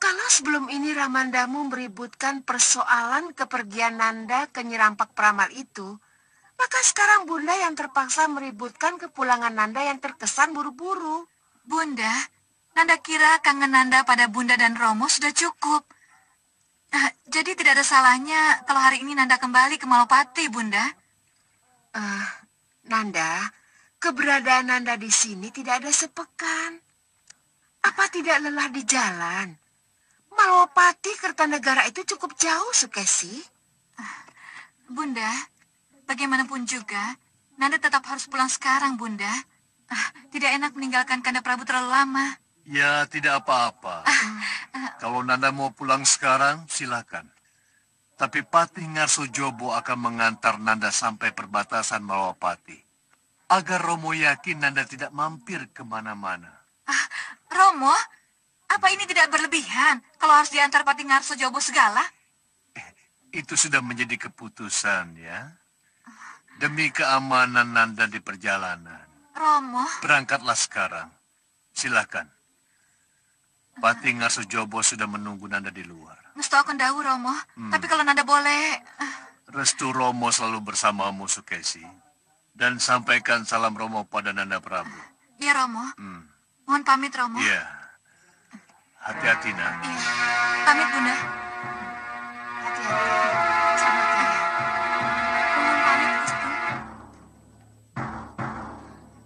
M: kalau sebelum ini Ramandamu meributkan persoalan kepergian Nanda ke Nyirampak Peramal itu, maka sekarang Bunda yang terpaksa meributkan kepulangan Nanda yang terkesan buru-buru.
B: Bunda, Nanda kira kangen Nanda pada Bunda dan Romo sudah cukup. Jadi tidak ada salahnya kalau hari ini Nanda kembali ke Malopati, Bunda.
M: Nanda, keberadaan Nanda di sini tidak ada sepekan. Apa tidak lelah di jalan? Malopati Kertanegara itu cukup jauh, Sukesi.
B: Bunda, bagaimanapun juga, Nanda tetap harus pulang sekarang, Bunda. Tidak enak meninggalkan Kanda Prabu terlalu lama.
L: Ya, tidak apa-apa. Kalau Nanda mau pulang sekarang, silakan. Tapi Patih Ngarsojobo akan mengantar Nanda sampai perbatasan Malopati. Agar Romo yakin Nanda tidak mampir kemana-mana.
B: Romo, apa ini tidak berlebihan kalau harus diantar Patih Ngarsojobo segala?
L: Itu sudah menjadi keputusan, ya. Demi keamanan Nanda di perjalanan.
B: Romo.
L: Berangkatlah sekarang. Silakan. Patih Ngarsojobo sudah menunggu Nanda di luar.
B: Musto akan dahu, Romo. Tapi kalau Nanda boleh...
L: Restu Romo selalu bersamamu, Sukesi. Dan sampaikan salam Romo pada Nanda Prabu.
B: Iya, Romo. Mohon pamit, Romo.
L: Iya. Hati-hati, Nak.
B: Iya. Pamit, Bunda.
M: Hati-hati. Selamat tinggal.
B: Mohon pamit, Gusti.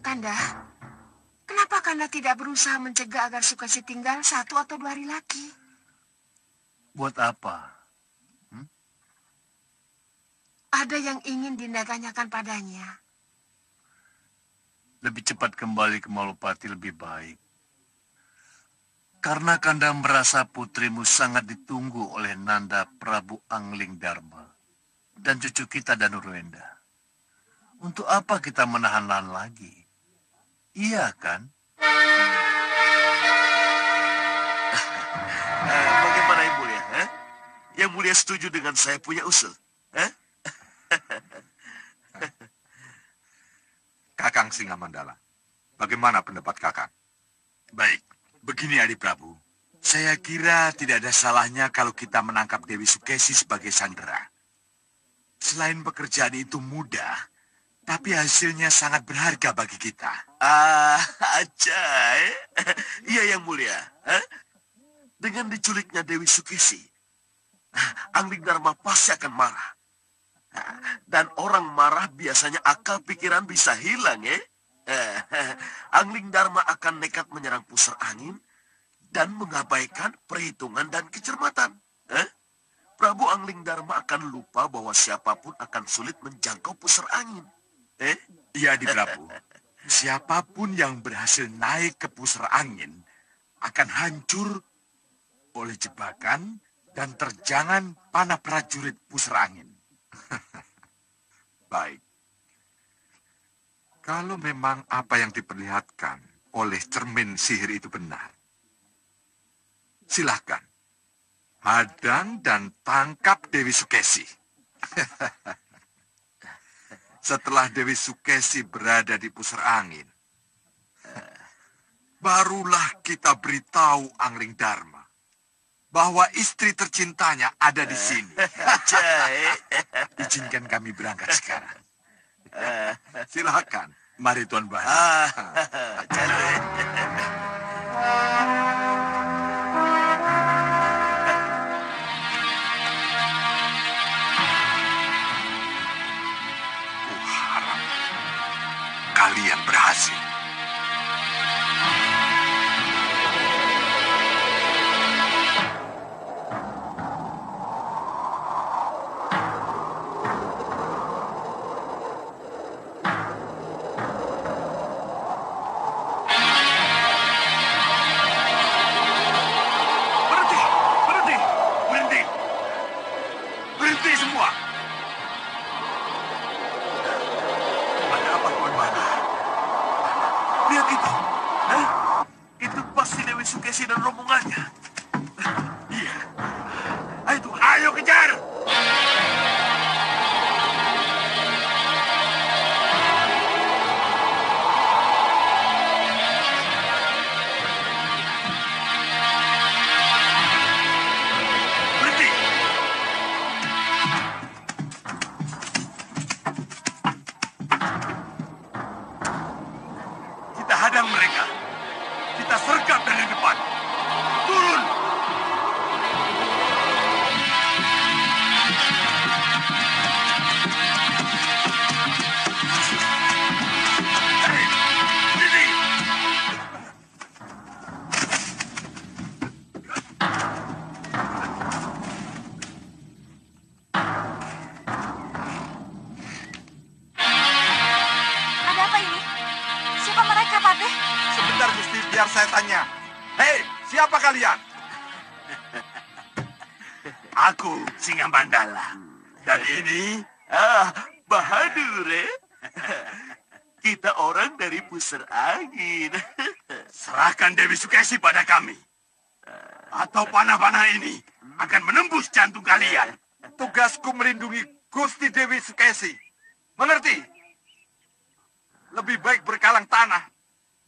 M: Kanda, kenapa Kanda tidak berusaha mencegah agar Sukesi tinggal 1 atau 2 hari lagi?
L: Buat apa?
M: Ada yang ingin Dinda tanyakan padanya.
L: Lebih cepat kembali ke Malopati lebih baik. Karena Kanda merasa putrimu sangat ditunggu oleh Nanda Prabu Angling Dharma dan cucu kita Danurwenda. Untuk apa kita menahan lagi? Iya kan?
O: Bagaimana Yang Mulia? Yang Mulia setuju dengan saya punya usul?
C: Kakang Singamandala, bagaimana pendapat kakang?
G: Baik, begini Adi Prabu. Saya kira tidak ada salahnya kalau kita menangkap Dewi Sukesi sebagai sandera. Selain pekerjaan itu mudah, tapi hasilnya sangat berharga bagi kita.
O: Ajay. Iya Yang Mulia. Dengan diculiknya Dewi Sukesi, Angling Dharma pasti akan marah. Dan orang marah biasanya akal pikiran bisa hilang, ya. Angling Dharma akan nekat menyerang pusar angin dan mengabaikan perhitungan dan kecermatan. Prabu Angling Dharma akan lupa bahwa siapapun akan sulit menjangkau pusar angin.
G: Iya, Adi Prabu. Siapapun yang berhasil naik ke pusar angin akan hancur oleh jebakan dan terjangan panah prajurit pusar angin.
C: Baik. Kalau memang apa yang diperlihatkan oleh cermin sihir itu benar, silahkan. Hadang dan tangkap Dewi Sukesi. Setelah Dewi Sukesi berada di pusar angin, barulah kita beritahu Angling Dharma bahwa istri tercintanya ada di sini.
G: Izinkan kami berangkat sekarang.
C: Silakan.
G: Mari Tuan Bani.
C: Kuharap kalian berhasil. saya tanya. Hei, siapa kalian?
O: Aku Singa Mandala. Dan ini, Bahadur, Kita orang dari Pusar Angin.
G: Serahkan Dewi Sukesi pada kami. Atau panah-panah ini akan menembus jantung kalian.
C: Tugasku melindungi Gusti Dewi Sukesi. Mengerti? Lebih baik berkalang tanah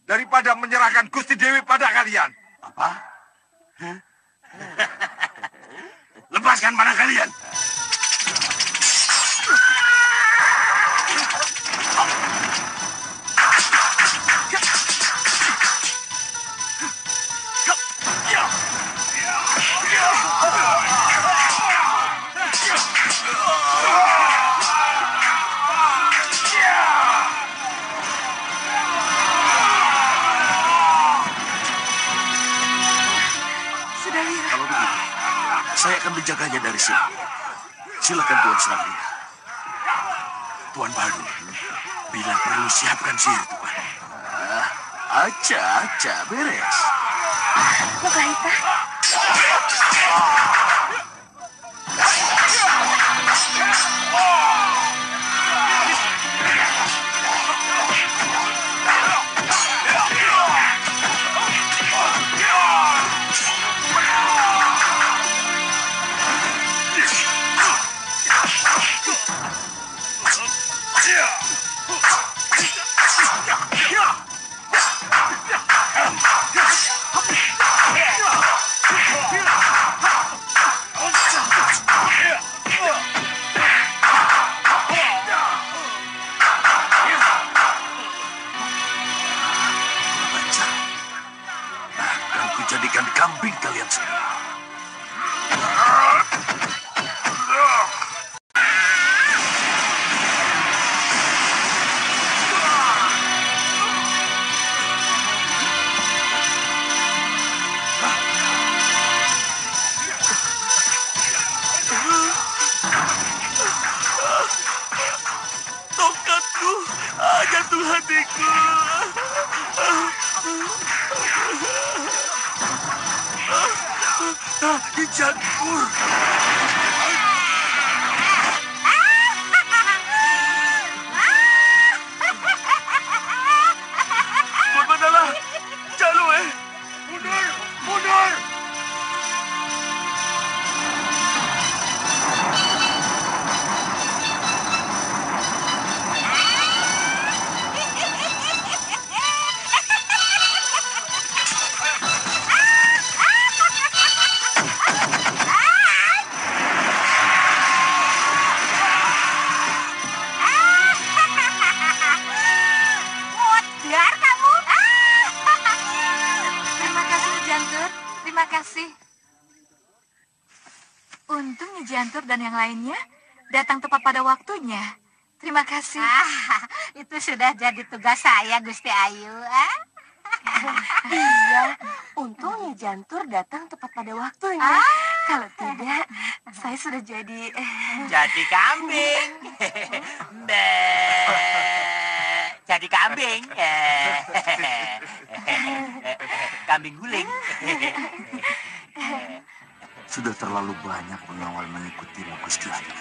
C: daripada menyerahkan Gusti Dewi pada kalian.
G: Apa? Lepaskan panah kalian.
O: Kalau begitu, saya akan menjaganya dari sini. Silakan Tuan Srandila.
G: Tuan Bahadur, bila perlu siapkan sihir, Tuan.
O: Aca, beres.
K: Lokahita.
O: Jadikan kambing kalian semua. Tongkatku, jatuh hatiku. Jantur. Tuan Mandala, Jalur, mundur, mundur.
K: Terima kasih. Untung Nyi Jantur dan yang lainnya datang tepat pada waktunya. Terima kasih.
D: Itu sudah jadi tugas saya, Gusti Ayu.
P: Iya, untung Nyi Jantur datang tepat pada waktunya. Kalau tidak, saya sudah jadi...
F: Jadi kambing. Jadi kambing. Kambing guling.
O: Sudah terlalu banyak pengawal mengikutimu, Gusti Ayu.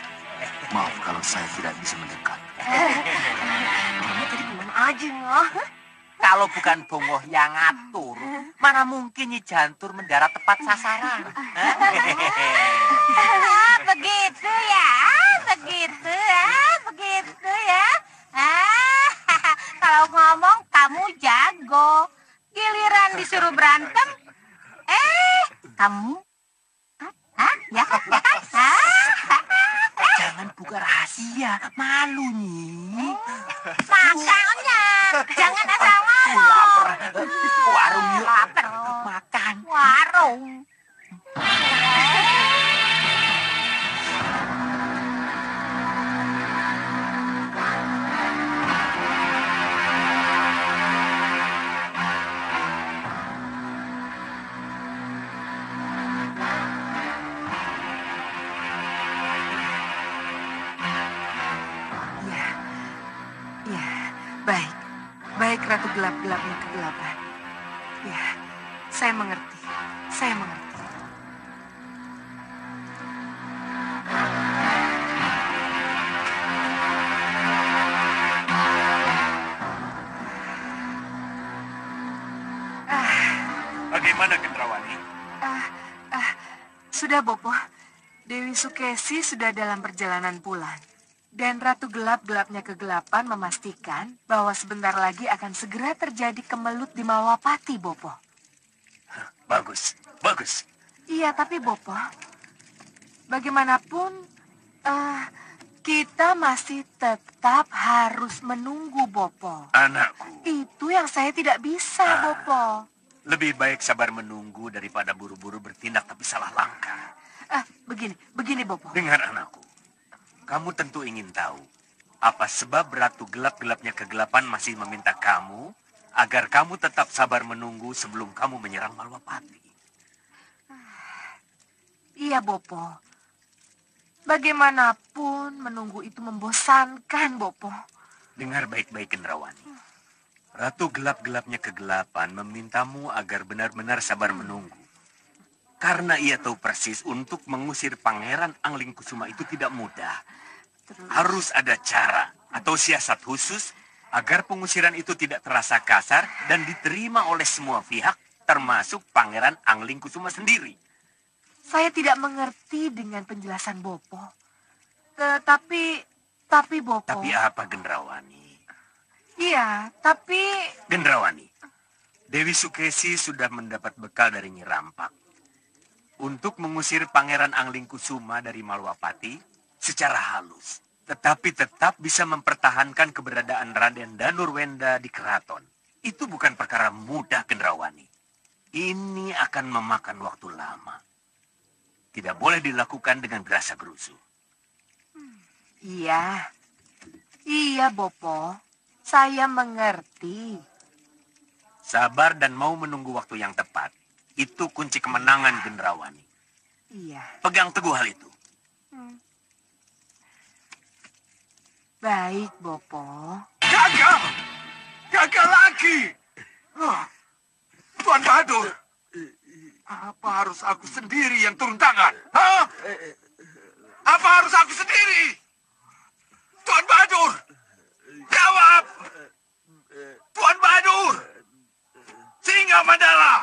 O: Maaf kalau saya tidak bisa mendekat.
P: Kamu tadi kemana aja, Ngoh?
F: Kalau bukan Bongoh yang ngatur, mana mungkin Nyi Jantur mendarat tepat sasaran.
D: Begitu ya, begitu ya. Kalau ngomong kamu jago, giliran disuruh berantem, kamu, ya kan?
F: Jangan buka rahasia, malu Nyi.
D: Makanya, jangan asal ngomong.
F: Warung yuk.
D: Lapar.
F: Makan.
D: Warung.
B: Baik Ratu Gelap-Gelapnya kegelapan. Ya,
J: Saya mengerti. Saya mengerti.
E: Bagaimana, Gendrawani?
J: Sudah, Bopo. Dewi Sukesi sudah dalam perjalanan pulang. Dan Ratu Gelap-gelapnya kegelapan memastikan bahwa sebentar lagi akan segera terjadi kemelut di Malwapati, Bopo.
E: Bagus, bagus.
J: Iya, tapi Bopo, bagaimanapun kita masih tetap harus menunggu, Bopo.
E: Anakku.
J: Itu yang saya tidak bisa, Bopo.
E: Lebih baik sabar menunggu daripada buru-buru bertindak tapi salah langkah.
J: Begini, Bopo.
E: Dengar anakku, kamu tentu ingin tahu apa sebab Ratu Gelap-gelapnya kegelapan masih meminta kamu agar kamu tetap sabar menunggu sebelum kamu menyerang Malwapati.
J: Iya, Bopo. Bagaimanapun menunggu itu membosankan, Bopo.
E: Dengar baik-baik, Gendrawani. Ratu Gelap-gelapnya kegelapan memintamu agar benar-benar sabar menunggu. Karena ia tahu persis untuk mengusir Pangeran Anglingkusuma itu tidak mudah. Harus ada cara atau siasat khusus agar pengusiran itu tidak terasa kasar dan diterima oleh semua pihak, termasuk Pangeran Anglingkusuma sendiri.
J: Saya tidak mengerti dengan penjelasan Bopo. Tapi Bopo...
E: Tapi apa, Gendrawani?
J: Iya, tapi...
E: Gendrawani, Dewi Sukesi sudah mendapat bekal dari Nyi Rampak untuk mengusir Pangeran Anglingkusuma dari Malwapati secara halus, tetapi tetap bisa mempertahankan keberadaan Raden Danurwenda di keraton. Itu bukan perkara mudah, Gendrawani. Ini akan memakan waktu lama. Tidak boleh dilakukan dengan gerasa-gerusu.
J: Iya, Bopo. Saya mengerti.
E: Sabar dan mau menunggu waktu yang tepat. Itu kunci kemenangan, Gendrawani.
J: Iya.
E: Pegang teguh hal itu.
J: Baik, Bopo.
C: Gagal! Gagal lagi! Tuan Bahadur, apa harus aku sendiri yang turun tangan? Hah? Apa harus aku sendiri? Tuan Bahadur! Jawab! Tuan Bahadur! Singa Mandala!